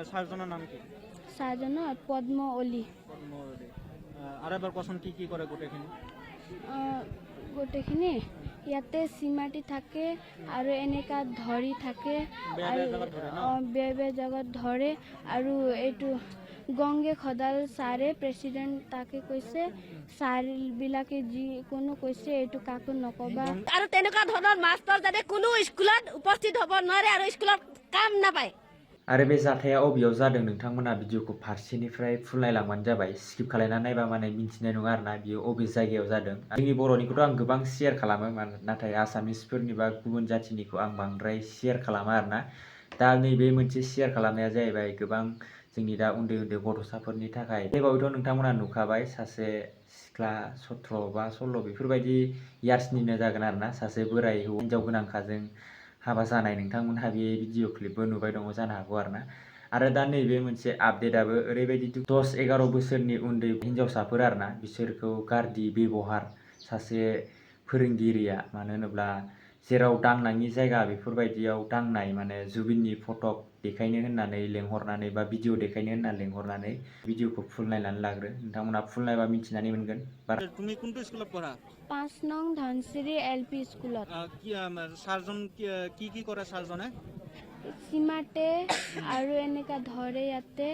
সাৰজনেৰ নাম কি? সাৰজনৰ পদ্ম অলি। আৰু এবাৰ কোৱাচোন কি কি কৰে গোটেইখিনি? গোটেইখিনি ইয়াতে চিমাটি থাকে আৰু এনেকা ধৰি থাকে আৰু বেয়া জেগাত ধৰে আৰু এইটো গংগে খদাল ছাৰে প্ৰেচিডেণ্ট তাকে কৈছে ছাৰবিলাকে যিকোনো কৈছে এইটো কাকো নকবা আৰু তেনেকুৱা ধৰণৰ মাষ্টৰ যাতে কোনো স্কুলত উপস্থিত হ'ব নোৱাৰে আৰু স্কুলত কাম নাপায়। आरो बे जाथाया अबेयाव जादों नोंथांमोना भिडिअखौ फारसेनिफ्राय फुनलायलांबानो जाबाय। स्किप खालायना नायबा माने मिन्थिनाय नङा आरोना बियो अबे जायगायाव जादों। जोंनि बर'निखौथ' आं गोबां शेयार खालामो नाथाय आसामिसफोरनि बा गुबुन जाथिनिखौ आं बांद्राय शेयार खालामा आरोना। दा नैबे मोनसे शेयार खालामनाया जाहैबाय गोबां जोंनि दा उन्दै उन्दै गथ'साफोरनि थाखाय। बावैथ' नोंथांमोना नुखाबाय सासे सिख्ला 17 बा 16 बेफोरबायदि इयार्सनिनो जागोन आरोना सासे बोराय हिनजाव गोनांखाजों हाबा जानाय नोंथांमोनहा बे भिडिअ क्लिपबो नुबाय दङ जानो हागौ आरोना। आरो दा नैबे मोनसे आपडेटआबो ओरैबायदि 10-11 बोसोरनि उन्दै हिनजावसाफोर आरोना बिसोरखौ गाज्रि बेबहार सासे फोरोंगिरिया मानो होनोब्ला जेराव दांनायनि जायगा बेफोरबायदियाव दांनाय माने जुबिननि फटक देखायनो होननानै लेंहरनानै बा भिडिअ देखायनो होननानै लेंहरनानै भिडिअखौ फुल नायनानै लाग्रो। नोंथांमोना फुल नायबा मिथिनानै मोनगोन। তুমি কোনটো স্কুলত পঢ়া? 5 নং ধনচিৰি LP স্কুলত। সাৰজন কি কি কৰে সাৰজনে? চিমাটে আৰু এনেকা ধৰে ইয়াতে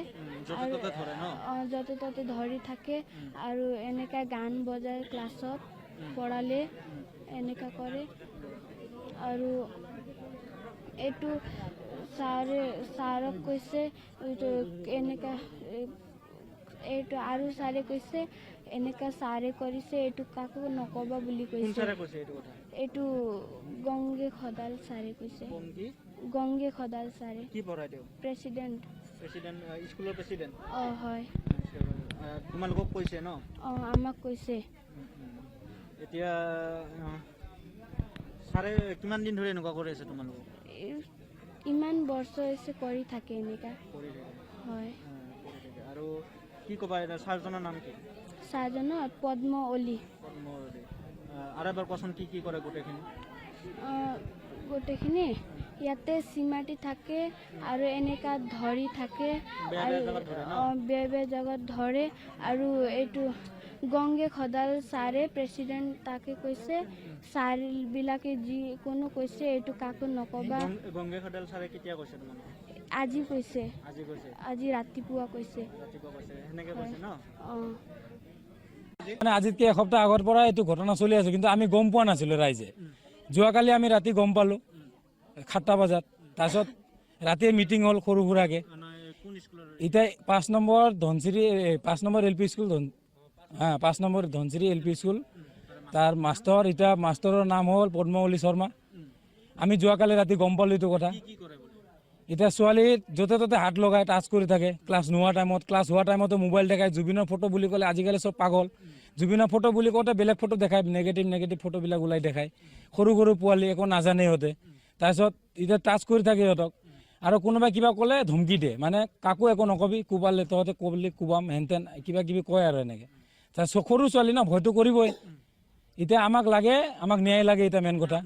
য'তে ত'তে ধৰে ন? য'তে ত'তে ধৰি থাকে আৰু এনেকা গান বজাই ক্লাছত পঢ়ালে এনেকা কৰে আৰু এইটো ছাৰক কৈছে এনেকা এইটো আৰু ছাৰে কৈছে এনেকা ছাৰে কৰিছে এইটো কাকো নকবা বুলি কৈছে। এইটো গংগে খদাল ছাৰে কৈছে। গংগে খদাল ছাৰে। কি পঢ়াই তেওঁ? প্ৰেচিডেণ্ট। স্কুলৰ প্ৰেচিডেণ্ট? হয়। তোমালোকক কৈছে ন? আমাক কৈছে। এতিয়া ছাৰে কিমান দিন ধৰি এনেকুৱা কৰি আছে তোমালোকক? ইমান বছৰ হৈছে কৰি থাকে এনেকা। হয়। আৰু কি ক'বা ছাৰজনৰ নাম কি? ছাৰজনৰ পদ্ম অলি। আৰু এবাৰ কোৱাচোন কি কি কৰে গোটেইখিনি? গোটেইখিনি ইয়াতে চিমাটি থাকে আৰু এনেকা ধৰি থাকে আৰু বেয়া জেগাত ধৰে আৰু এইটো গংগে খদাল ছাৰে প্ৰেচিডেণ্ট তাকে কৈছে ছাৰবিলাকে যিকোনো কৈছে এইটো কাকো নকবা। গংগে খদাল ছাৰে কেতিয়া কৈছে তোমালোকক? আজি কৈছে। আজি ৰাতিপুৱা কৈছে। সেনেকৈ কৈছে ন? মানে আজিতকৈ এসপ্তাহ আগৰ পৰা এইটো ঘটনা চলি আছে কিন্তু আমি গম পোৱা নাছিলোঁ ৰাইজে। যোৱাকালি আমি ৰাতি গম পালোঁ 7টা বজাত। তাৰপিছত ৰাতি মিটিং হ'ল সৰু সুৰাকৈ। এতিয়া 5 নম্বৰ ধনচিৰি 5 নম্বৰ LP স্কুল 5 নম্বৰ ধনচিৰি LP স্কুল তাৰ মাষ্টৰ এতিয়া মাষ্টৰৰ নাম হ'ল পদ্মৱলী শৰ্মা। আমি যোৱাকালি ৰাতি গম পালোঁ এইটো কথা। এতিয়া ছোৱালী য'তে ত'তে হাত লগাই টাচ কৰি থাকে ক্লাছ নোহোৱা টাইমত। ক্লাছ হোৱা টাইমতো মোবাইল দেখায়। জুবিনৰ ফটো বুলি ক'লে আজিকালি চব পাগল। জুবিনৰ ফটো বুলি কওঁতে বেলেগ ফটো দেখায়, নেগেটিভ ফটোবিলাক ওলাই দেখায়। সৰু সৰু পোৱালি একো নাজানে সিহঁতে। তাৰপিছত এতিয়া টাচ কৰি থাকে সিহঁতক আৰু কোনোবাই কিবা ক'লে ধমকি দিয়ে মানে কাকো একো নকবি কোবালে তহঁতে ক'বলি কোবাম হেনতেন কিবা কিবি কয় আৰু এনেকৈ। তাৰপিছত সৰু ছোৱালী ন ভয়টো কৰিবই। এতিয়া আমাক ন্যায় লাগে এতিয়া মেইন কথা।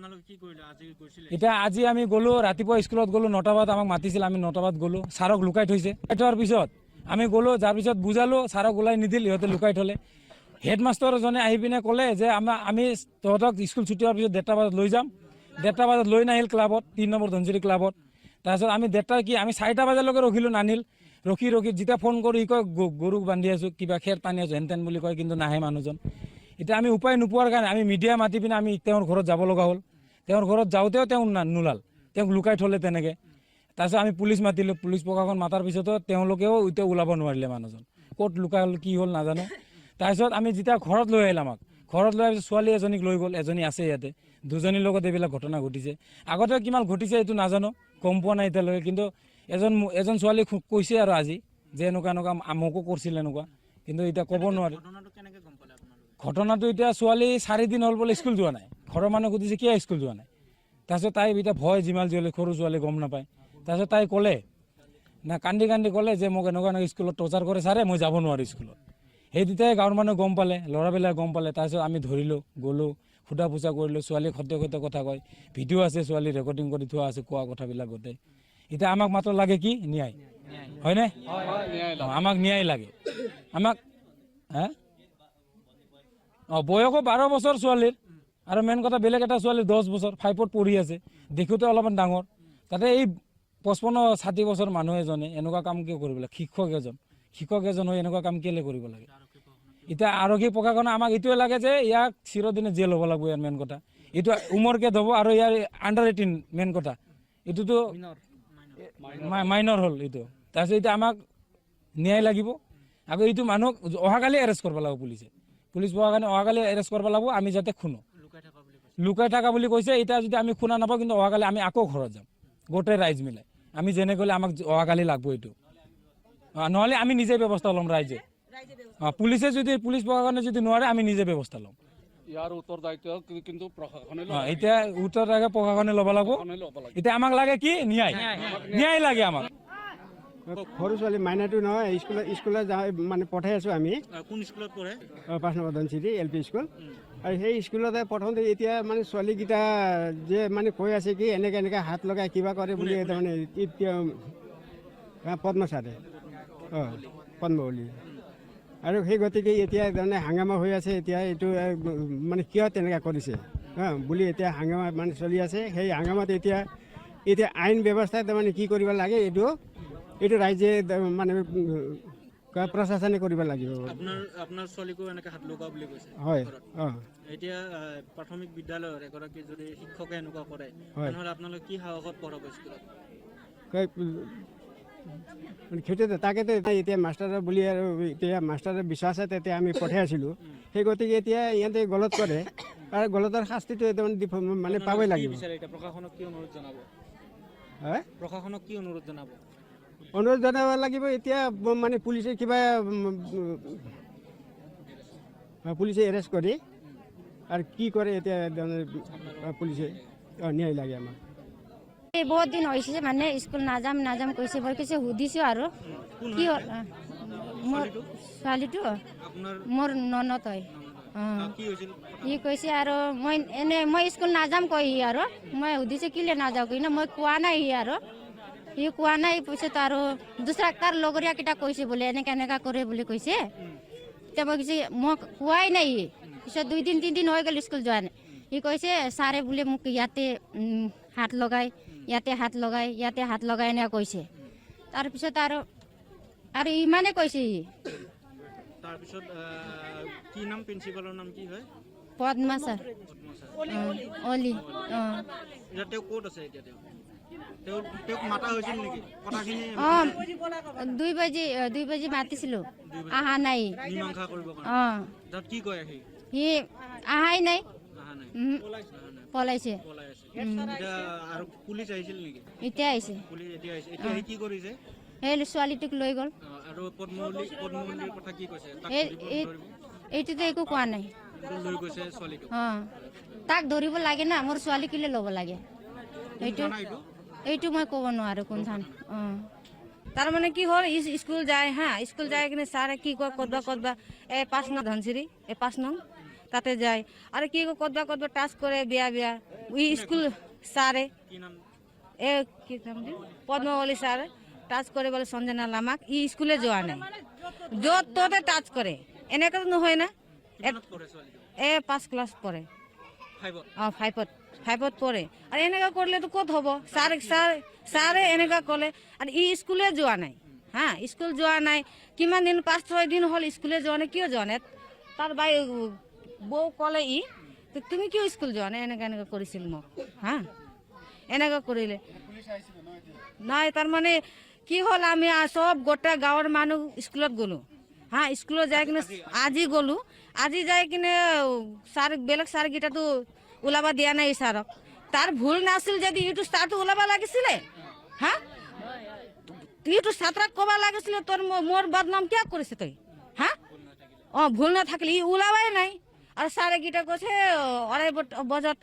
এতিয়া আজি আমি গ'লোঁ ৰাতিপুৱা স্কুলত গ'লোঁ 9টা বজাত আমাক মাতিছিল। আমি 9টা বজাত গ'লোঁ। ছাৰক লুকাই থৈছে। থোৱাৰ পিছত আমি গ'লোঁ যাৰ পিছত বুজালোঁ ছাৰক ওলাই নিদিল সিহঁতে লুকাই থ'লে। হেডমাষ্টৰজনে আহি পিনে ক'লে যে আমি তহঁতক স্কুল ছুটি হোৱাৰ পিছত 1টা বজাত লৈ যাম। 1টা বজাত লৈ নাহিল ক্লাবত 3 নম্বৰ ধনচিৰি ক্লাবত। তাৰপিছত আমি 1টা কি আমি 4টা বজালৈকে ৰখিলোঁ নানিল। ৰখি যেতিয়া ফোন কৰি কয় গৰুক বান্ধি আছোঁ কিবা খেৰ টানি আছোঁ হেনতেন বুলি কয় কিন্তু নাহে মানুহজন। এতিয়া আমি উপায় নোপোৱাৰ কাৰণে আমি মিডিয়া মাতি পিনে আমি তেওঁৰ ঘৰত যাব লগা হ'ল। তেওঁৰ ঘৰত যাওঁতেও তেওঁ নোলাল। তেওঁক লুকাই থ'লে তেনেকৈ। তাৰপিছত আমি পুলিচ মাতিলোঁ। পুলিচ প্ৰশাসন মাতাৰ পিছতো তেওঁলোকেও এতিয়া ওলাব নোৱাৰিলে মানুহজন। ক'ত লুকাই হ'ল কি হ'ল নাজানো। তাৰপিছত আমি যেতিয়া ঘৰত লৈ আহিল আমাক ঘৰত লৈ আহিছোঁ ছোৱালী এজনীক লৈ গ'ল। এজনী আছে ইয়াতে। দুজনীৰ লগত এইবিলাক ঘটনা ঘটিছে। আগতে কিমান ঘটিছে এইটো নাজানো গম পোৱা নাই এতিয়ালৈকে কিন্তু এজন ছোৱালী কৈছে আৰু আজি যে এনেকুৱা মোকো কৰিছিল এনেকুৱা কিন্তু এতিয়া ক'ব নোৱাৰে। ঘটনাটো এতিয়া ছোৱালী 4 দিন হ'ল বোলে স্কুল যোৱা নাই। ঘৰৰ মানুহ সুধিছে কিয় স্কুল যোৱা নাই। তাৰপিছত তাই এতিয়া ভয় যিমাল জীয়ালি সৰু ছোৱালী গম নাপায়। তাৰপিছত তাই ক'লে না কান্দি ক'লে যে মোক এনেকুৱা স্কুলত টৰ্চাৰ কৰে ছাৰে মই যাব নোৱাৰোঁ স্কুলত। সেই তেতিয়াই গাঁৱৰ মানুহ গম পালে ল'ৰাবিলাক গম পালে। তাৰপিছত আমি ধৰিলোঁ গ'লোঁ সোধা পোছা কৰিলোঁ। ছোৱালী সত্য কথা কয়। ভিডিঅ' আছে ছোৱালী ৰেকৰ্ডিং কৰি থোৱা আছে কোৱা কথাবিলাক গোটেই। এতিয়া আমাক মাত্ৰ লাগে কি ন্যায়। হয়নে? আমাক ন্যায় লাগে। আমাক বয়সো 12 বছৰ ছোৱালীৰ, আৰু মেইন কথা বেলেগ এটা ছোৱালী 10 বছৰ 5ত পঢ়ি আছে, দেখোতে অলপমান ডাঙৰ। তাতে এই 55-60 বছৰ মানুহ এজনে এনেকুৱা কাম কিয় কৰিব লাগে? শিক্ষক এজন হৈ এনেকুৱা কাম কেলে কৰিব লাগে? এতিয়া আৰক্ষী প্ৰশাসনে আমাক এইটোৱে লাগে যে ইয়াক চিৰদিনে জেল হ'ব লাগিব, ইয়াৰ মেইন কথা এইটো উমৰ কেদ হ'ব, আৰু ইয়াৰ আণ্ডাৰ 18 মেইন কথা, এইটোতো মাইনৰ হ'ল এইটো। তাৰপিছত এতিয়া আমাক ন্যায় লাগিব। আকৌ এইটো মানুহক অহাকালি এৰেষ্ট কৰিব লাগিব পুলিচ প্ৰশাসনে অহাকালি এৰেষ্ট কৰিব লাগিব, আমি যাতে শুনো। লুকাই থকা বুলি কৈছে। এতিয়া যদি আমি শুনা নাপাওঁ, কিন্তু অহাকালি আমি আকৌ ঘৰত যাম গোটেই ৰাইজ মিলাই। আমি যেনে ক'লে আমাক অহাকালি লাগব এইটো, নহ'লে আমি নিজে ব্যৱস্থা ল'ম ৰাইজে। পুলিচ প্ৰশাসনে যদি নোৱাৰে আমি নিজে ব্যৱস্থা ল'ম। ইয়াৰ উত্তৰদায়িত্ব কিন্তু প্ৰশাসনে এতিয়া উত্তৰদায়িত্ব প্ৰশাসনে ল'ব লাগিব। এতিয়া আমাক লাগে কি? ন্যায় লাগে আমাক। সৰু ছোৱালী মাইনাটো নহয়, স্কুলত মানে পঠাই আছোঁ আমি। কোন স্কুলত পঢ়ে? 5 নম্বৰ ধনচিৰি LP স্কুল। আৰু সেই স্কুলতে প্ৰথমতে এতিয়া মানে ছোৱালীকেইটা যে মানে কৈ আছে কি এনেকৈ হাত লগাই কিবা কৰে বুলি, তাৰমানে পদ্ম ছাৰে পদ্মৱলী। আৰু সেই গতিকে এতিয়া তাৰমানে হাংগামা হৈ আছে। এতিয়া এইটো মানে কিয় তেনেকৈ কৰিছে বুলি এতিয়া হাংগামা মানে চলি আছে। সেই হাংগামাত এতিয়া আইন ব্যৱস্থা তাৰমানে কি কৰিব লাগে, এইটো ৰাইজে মানে প্ৰশাসনে কৰিব লাগিব। আপোনাৰ ছোৱালীকো এনেকৈ হাত লগা বুলি কৈছে? হয়। এতিয়া প্ৰাথমিক বিদ্যালয়ৰ এগৰাকী যদি শিক্ষকে এনেকুৱা কৰে, তেনেহ'লে আপোনালোকে কি সাহসত পঢ়াব স্কুলত? সেইটোতো তাকেতো এতিয়া মাষ্টাৰৰ বুলি, আৰু এতিয়া মাষ্টাৰৰ বিশ্বাস আছে তেতিয়া আমি পঠাই আছিলোঁ। সেই গতিকে এতিয়া ইহঁতে গলত কৰে, আৰু গলতৰ শাস্তিটো মানে পাবই লাগিব। প্ৰশাসনক কি অনুৰোধ জনাব? প্ৰশাসনক কি অনুৰোধ জনাব? অনুৰোধ জনাব লাগিব। এতিয়া মানে পুলিচে কিবা পুলিচে এৰেষ্ট কৰি আৰু কি কৰে এতিয়া পুলিচে ন্যায় লাগে আমাক। বহুত দিন হৈছে মানে স্কুল নাযাম কৈছে, মই কৈছে সুধিছোঁ আৰু কি হ'ল। মোৰ ছোৱালীটো মোৰ ননদ হয়। ই কৈছে আৰু মই স্কুল নাযাম কৈ, আৰু মই সুধিছোঁ কেলে নাযাওঁ কৈ, মই কোৱা নাই আৰু সি কোৱা নাই। পিছত আৰু দুসৰা তাৰ লগৰীয়াকেইটা কৈছে বোলে এনেকা কৰে বুলি কৈছে। তেতিয়া মই কৈছে মোক কোৱাই নাই। পিছত 2-3 হৈ গ'ল স্কুল যোৱা নাই। সি কৈছে ছাৰে বোলে মোক ইয়াতে হাত লগাই এনেকৈ কৈছে। তাৰপিছত আৰু ইমানে কৈছে। তাৰপিছত কি নাম? প্ৰিন্সিপালৰ নাম কি হয়? পদ্মা ছাৰ অলি। এতিয়া তেওঁ ক'ত আছে? এতিয়া তেওঁক মাতা হৈছিল নেকি? কথাখিনি 2 বাজি মাতিছিলোঁ, আহা নাই। মীমাংসা কৰিব কাৰণে কি কয়? সি আহাই নাই, পলাইছে। আৰু পুলিচ আহিছিল নেকি? এতিয়া আহিছে। এতিয়া কি কৰিছে? সেই ছোৱালীটোক লৈ গ'ল। আৰু পদ্মৱলীৰ কথা কি কৈছে? এইটোতো একো কোৱা নাই। লৈ গৈছে ছোৱালীটোক? তাক ধৰিব লাগে না, মোৰ ছোৱালী কেলে ল'ব লাগে? এইটো মই ক'ব নোৱাৰোঁ কোনঠান। তাৰমানে কি হ'ল, স্কুল যায় স্কুল যায় কিনে ছাৰে কি কয় ক'তবা 5 নং ধনচিৰি 5 নং তাতে যায়, আৰু কি কয় ক'তবা টাচ কৰে বেয়া স্কুল ছাৰে কি নাম পদ্মৱলী ছাৰে টাচ কৰে বোলে সঞ্জনা লামাক। স্কুলে যোৱা নাই, য'ত ত'তে টাচ কৰে। এনেকুৱাতো নহয় না। 5 ক্লাছ পঢ়ে, 5ত পঢ়ে। আৰু এনেকুৱা কৰিলেতো ক'ত হ'ব? ছাৰে এনেকুৱা ক'লে, আৰু স্কুলে যোৱা নাই। স্কুল যোৱা নাই কিমান দিন, 5-6 দিন হ'ল স্কুলে যোৱা নাই। কিয় যোৱা নাই? তাৰ বৌ ক'লে তুমি কিয় স্কুল যোৱা নাই? এনেকুৱা কৰিছিল মোক। এনেকুৱা কৰিলে নাই। তাৰমানে কি হ'ল, আমি চব গোটেই গাঁৱৰ মানুহ স্কুলত গ'লোঁ। স্কুলত যাই কিনে আজি গ'লোঁ। আজি যাই কিনে বেলেগ ছাৰকেইটাতো ওলাব দিয়া নাই ছাৰক। তাৰ ভুল নাছিল যদি এইটো ছাৰটো ওলাব লাগিছিলে। এইটো ছাত্ৰক ক'ব লাগিছিলে তোৰ মোৰ বদনাম কিয় কৰিছে তই? ভুল নাথাকিলে ওলাবাই নাই। আৰু ছাৰেকেইটা কৈছে 2:30 বজাত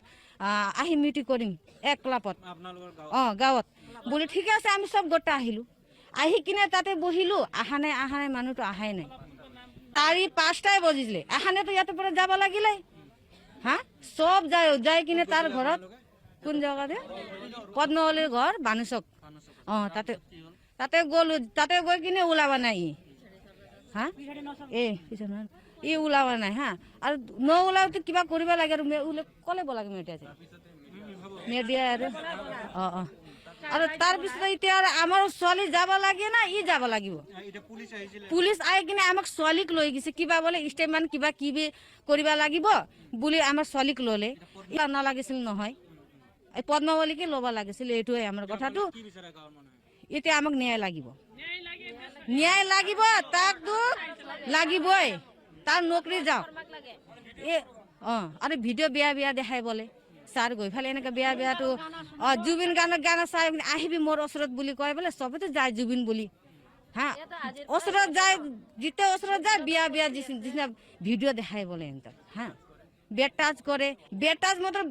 আহি মিটিং কৰিম 1 ক্লাবত গাঁৱত বুলি। ঠিক আছে, আমি চব গোটেই আহিলোঁ। আহি কিনে তাতে বহিলোঁ। আহা নাই মানুহটো আহাই নাই। 5টাই বজিছিলে, আহা নাইতো ইয়াতে পৰা যাব লাগিলে। চব যাই কিনে তাৰ ঘৰত, কোন জেগাতে? পদ্মৱলীৰ ঘৰ বানুচক। তাতে গ'লো, তাতে গৈ কিনে ওলাবা নাই হা ই ওলাবা নাই হা। আৰু নোলাওতো কিবা কৰিব লাগে আৰু ক'লে লাগে মেডিয়াতে মেডিয়া আৰু আৰু তাৰপিছত এতিয়া আমাৰ ছোৱালী যাব লাগে না ই যাব লাগিব। পুলিচ আহি কিনে আমাক ছোৱালীক লৈ গৈছে কিবা বোলে ষ্টেটমেণ্ট কিবা কিবি কৰিব লাগিব বুলি আমাৰ ছোৱালীক ল'লে। ইয়াৰ নালাগিছিল নহয়, এই পদ্মাৱলীকে ল'ব লাগিছিল, এইটোৱে আমাৰ কথাটো। এতিয়া আমাক ন্যায় লাগিব, ন্যায় লাগিব, তাকতো লাগিবই, তাৰ নকৰি যাওক আৰু ভিডিঅ' বেয়া দেখাই বোলে ছাৰ গৈ ফালে এনেকৈ বেয়াটো জুবিন গান চাই আহিবি মোৰ ওচৰত বুলি কয় বোলে, চবেতো যায় জুবিন বুলি হা, ওচৰত যায়, যেতিয়া ওচৰত যায় বিয়া নিচিনা ভিডিঅ' দেখাই বোলে এহঁতক হা। বেড টাচ কৰে, বেড টাচ মাত্ৰ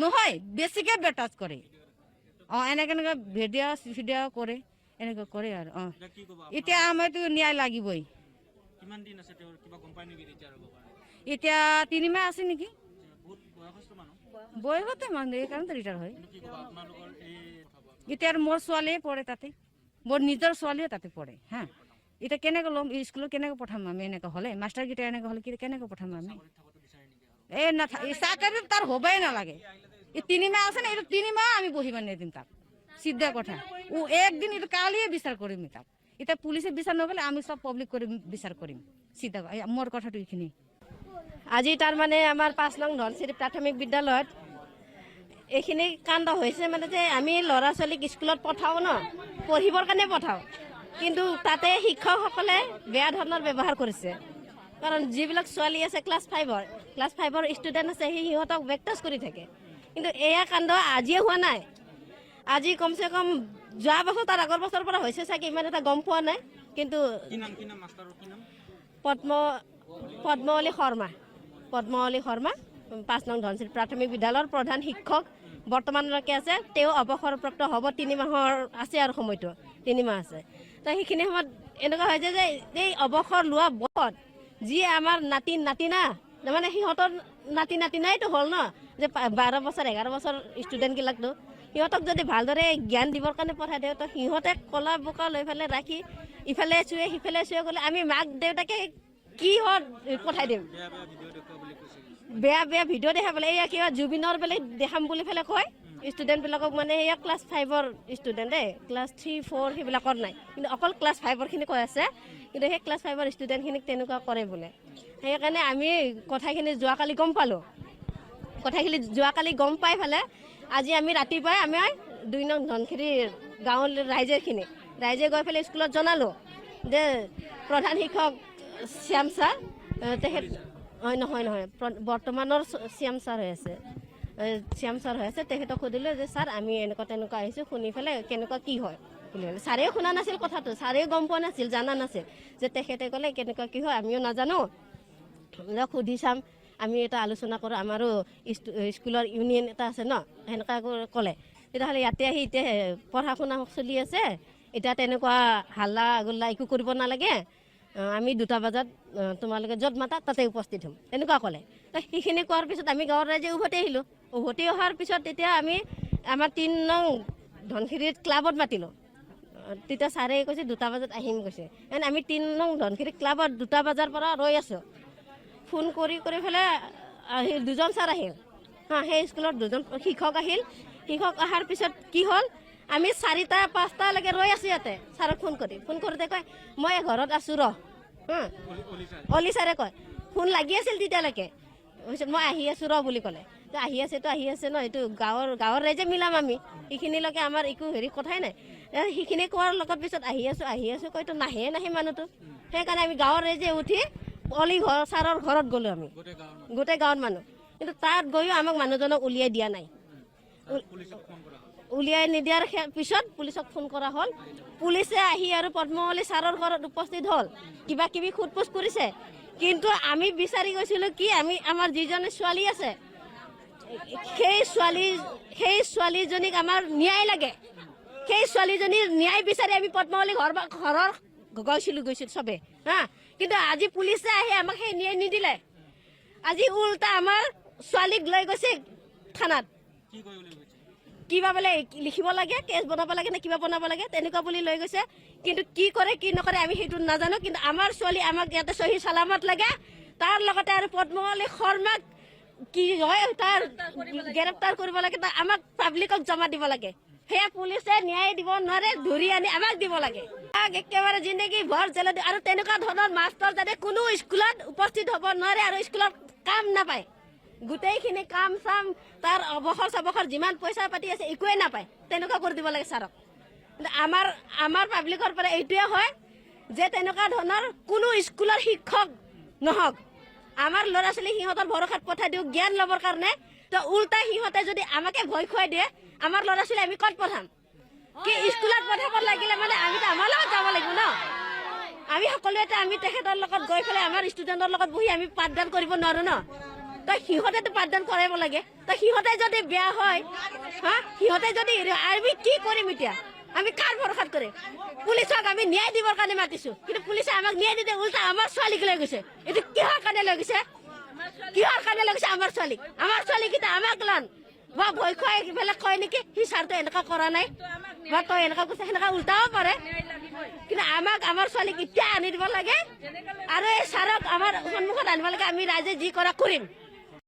নহয় বেছিকৈ বেড টাচ কৰে এনেকৈ ভিডিঅ' কৰে, এনেকৈ কৰে আৰু এতিয়া আমাৰতো ন্যায় লাগিবই। এতিয়া 3 মাহ আছে নেকি, বয়সতে মানুহ এইকাৰণে ৰিটায়াৰ হয়। এতিয়া মোৰ ছোৱালীয়ে পঢ়ে তাতে, মোৰ নিজৰ ছোৱালীও তাতে পঢ়ে হা। এতিয়া কেনেকৈ ল'ম স্কুলত, কেনেকৈ পঠাম আমি এনেকৈ হ'লে, মাষ্টাৰকেইটা এনেকৈ হ'লে কেনেকৈ পঠাম আমি? চাকৰি তাৰ হ'বই নালাগে, এই 3 মাহ আছে না, এইটো 3 মাহ আমি বহিব নিদিম তাক, চিধা কথা। একদিন এইটো কালিয়ে বিচাৰ কৰিম তাক। এতিয়া পুলিচে বিচাৰ নকৰিলে আমি চব পাব্লিক কৰি বিচাৰ কৰিম, চিধা মোৰ কথাটো এইখিনি। আজি তাৰমানে আমাৰ 5 নং ধনচিৰি প্ৰাথমিক বিদ্যালয়ত এইখিনি কাণ্ড হৈছে মানে যে আমি ল'ৰা ছোৱালীক স্কুলত পঠাওঁ ন, পঢ়িবৰ কাৰণে পঠাওঁ, কিন্তু তাতে শিক্ষকসকলে বেয়া ধৰণৰ ব্যৱহাৰ কৰিছে। কাৰণ যিবিলাক ছোৱালী আছে ক্লাছ 5ৰ ষ্টুডেণ্ট আছে সিহঁতক বেকটাচ কৰি থাকে। কিন্তু এয়া কাণ্ড আজিয়ে হোৱা নাই, আজি কমচে কম যোৱা বছৰ তাৰ আগৰ বছৰৰ পৰা হৈছে চাগে, ইমান এটা গম পোৱা নাই। কিন্তু পদ্মাৱলী শৰ্মা 5 নং ধনচিৰি প্ৰাথমিক বিদ্যালয়ৰ প্ৰধান শিক্ষক বৰ্তমানলৈকে আছে। তেওঁ অৱসৰপ্ৰাপ্ত হ'ব, 3 মাহৰ আছে আৰু সময়টো 3 মাহ আছে। তো সেইখিনি সময়ত এনেকুৱা হৈছে যে এই অৱসৰ লোৱা বয়সত যি আমাৰ নাতিনা তাৰমানে সিহঁতৰ নাতিনাইতো হ'ল ন, যে 12 বছৰ 11 বছৰ ষ্টুডেণ্টবিলাকতো সিহঁতক যদি ভালদৰে জ্ঞান দিবৰ কাৰণে পঠাই দিওঁ, তো সিহঁতে কলা বোকা লৈ পেলাই ৰাখি ইফালে চুৱে সিফালে চুৱে গ'লে আমি মাক দেউতাকে কিহত পঠাই দিম? বেয়া ভিডিঅ' দেখাব বোলে, এয়া কিবা জুবিনৰ বোলে দেখাম বুলি পেলাই কয় ষ্টুডেণ্টবিলাকক, মানে এয়া ক্লাছ 5ৰ ষ্টুডেণ্ট ক্লাছ 3, 4 সেইবিলাকৰ নাই, কিন্তু অকল ক্লাছ 5ৰখিনি কৈ আছে। কিন্তু সেই ক্লাছ 5ৰ ষ্টুডেণ্টখিনিক তেনেকুৱা কৰে বোলে। সেইকাৰণে আমি কথাখিনি যোৱাকালি গম পাই পেলাই আজি আমি ৰাতিপুৱাই আমি 2 নং ধনচিৰি গাঁৱৰ ৰাইজে গৈ পেলাই স্কুলত জনালোঁ যে প্ৰধান শিক্ষক শ্যাম ছাৰ, তেখেত নহয় বৰ্তমানৰ শ্যাম ছাৰ হৈ আছে, তেখেতক সুধিলোঁ যে ছাৰ আমি এনেকুৱা তেনেকুৱা আহিছোঁ, শুনি পেলাই কেনেকুৱা কি হয় বুলি ক'লে। ছাৰেও শুনা নাছিল কথাটো, ছাৰেও গম পোৱা নাছিল, জানা নাছিল যে তেখেতে ক'লে কেনেকুৱা কি হয় আমিও নাজানো, সুধি চাম, আমি এটা আলোচনা কৰোঁ, আমাৰো স্কুলৰ ইউনিয়ন এটা আছে ন, সেনেকুৱা ক'লে। তেতিয়াহ'লে ইয়াতে আহি এতিয়া পঢ়া শুনা চলি আছে, এতিয়া তেনেকুৱা হাল্লা গোল্লা একো কৰিব নালাগে, আমি 2টা বজাত তোমালোকে য'ত মাতা তাতে উপস্থিত হ'ম, এনেকুৱা ক'লে। তো সেইখিনি কোৱাৰ পিছত আমি গাঁৱৰ ৰাইজে উভতি আহিলোঁ। উভতি অহাৰ পিছত তেতিয়া আমি আমাৰ 3 নং ধনচিৰিত ক্লাবত মাতিলোঁ। তেতিয়া ছাৰে কৈছে 2টা বজাত আহিম কৈছে। আমি 3 নং ধনচিৰি ক্লাবত 2টা বজাৰ পৰা ৰৈ আছোঁ। ফোন কৰি পেলাই 2জন ছাৰ আহিল হা, সেই স্কুলত 2জন শিক্ষক আহিল। শিক্ষক অহাৰ পিছত কি হ'ল, আমি 4টা 5টালৈকে ৰৈ আছোঁ ইয়াতে। ছাৰক ফোন কৰোঁতে কয় মই ঘৰত আছোঁ অলি ছাৰে কয়, ফোন লাগি আছিল তেতিয়ালৈকে, মই আহি আছোঁ বুলি ক'লে। তো আহি আছে ন, এইটো গাঁৱৰ ৰাইজে মিলাম আমি, এইখিনিলৈকে আমাৰ একো কথাই নাই। সেইখিনি কোৱাৰ লগত পিছত আহি আছোঁ কয়তো নাহে মানুহটো। সেইকাৰণে আমি গাঁৱৰ ৰাইজে উঠি ছাৰৰ ঘৰত গ'লোঁ আমি, গোটেই গাঁৱৰ মানুহ। কিন্তু তাত গৈও আমাক মানুহজনক উলিয়াই দিয়া নাই। উলিয়াই নিদিয়াৰ পিছত পুলিচক ফোন কৰা হ'ল। পুলিচে আহি আৰু পদ্মাৱলী ছাৰৰ ঘৰত উপস্থিত হ'ল, কিবা কিবি সোধ-পোছ কৰিছে। কিন্তু আমি বিচাৰি গৈছিলোঁ কি, আমাৰ যিজনী ছোৱালী আছে সেই ছোৱালীজনীক আমাৰ ন্যায় লাগে, সেই ছোৱালীজনীৰ ন্যায় বিচাৰি আমি পদ্মাৱলী ঘৰৰ গৈছিলোঁ চবে হা। কিন্তু আজি পুলিচে আহি আমাক সেই ন্যায় নিদিলে। আজি উল্টা আমাৰ ছোৱালীক লৈ গৈছে থানাত। কিবা বোলে লিখিব লাগে কেছ বনাব লাগে নে কিবা বনাব লাগে তেনেকুৱা বুলি লৈ গৈছে কিন্তু কি কৰে কি নকৰে আমি সেইটো নাজানো কিন্তু আমাৰ ছোৱালী আমাক ইয়াতে সহি চালামত লাগে তাৰ লগতে আৰু পদ্মৱলী শৰ্মাক কি হয় তাৰ গ্ৰেপ্তাৰ কৰিব লাগে তাৰ আমাক পাব্লিকক জমা দিব লাগে সেয়া পুলিচে ন্যায় দিব নোৱাৰে ধৰি আনি আমাক দিব লাগে একেবাৰে জিন্দগী ভৰ জেলত আৰু তেনেকুৱা ধৰণৰ মাষ্টৰ যাতে কোনো স্কুলত উপস্থিত হ'ব নোৱাৰে আৰু স্কুলত কাম নাপায় গোটেইখিনি কাম চাম তাৰ অৱসৰ চবসৰ যিমান পইচা পাতি আছে একোৱে নাপায় তেনেকুৱা কৰি দিব লাগে ছাৰক আমাৰ পাব্লিকৰ পৰা এইটোৱে হয় যে তেনেকুৱা ধৰণৰ কোনো স্কুলৰ শিক্ষক নহওক আমাৰ ল'ৰা ছোৱালী সিহঁতৰ ভৰসাত পঠাই দিওঁ জ্ঞান ল'বৰ কাৰণে তো উল্টা সিহঁতে যদি আমাকে ভয় খুৱাই দিয়ে আমাৰ ল'ৰা ছোৱালী আমি ক'ত পঠাম কি স্কুলত পঠাব লাগিলে মানে আমিতো আমাৰ লগত যাব লাগিব ন আমি সকলোৱে আমি তেখেতৰ লগত গৈ পেলাই আমাৰ ষ্টুডেণ্টৰ লগত বহি আমি পাঠদান কৰিব নোৱাৰো ন তো সিহঁতেতো পাঠদান কৰাব লাগে তো সিহঁতে যদি বেয়া হয় হা সিহঁতে যদি আমি কি কৰিম এতিয়া আমি কাৰ ভৰসাত কৰিম পুলিচক আমি ন্যায় দিবৰ কাৰণে মাতিছো কিন্তু পুলিচে আমাক ন্যায় নিদিয়ে উল্টা আমাৰ ছোৱালীক লৈ গৈছে এইটো কিহৰ কাৰণে লৈ গৈছে আমাৰ ছোৱালীকেইটা আমাক লান বা ভয় খুৱাই পেলাই কয় নেকি সি ছাৰটো এনেকুৱা কৰা নাই বা তই এনেকুৱা কৈছে সেনেকুৱা উল্টাও পাৰে কিন্তু আমাক আমাৰ ছোৱালীক এতিয়া আনি দিব লাগে আৰু এই ছাৰক আমাৰ সন্মুখত আনিব লাগে আমি ৰাইজে যি কৰা কৰিম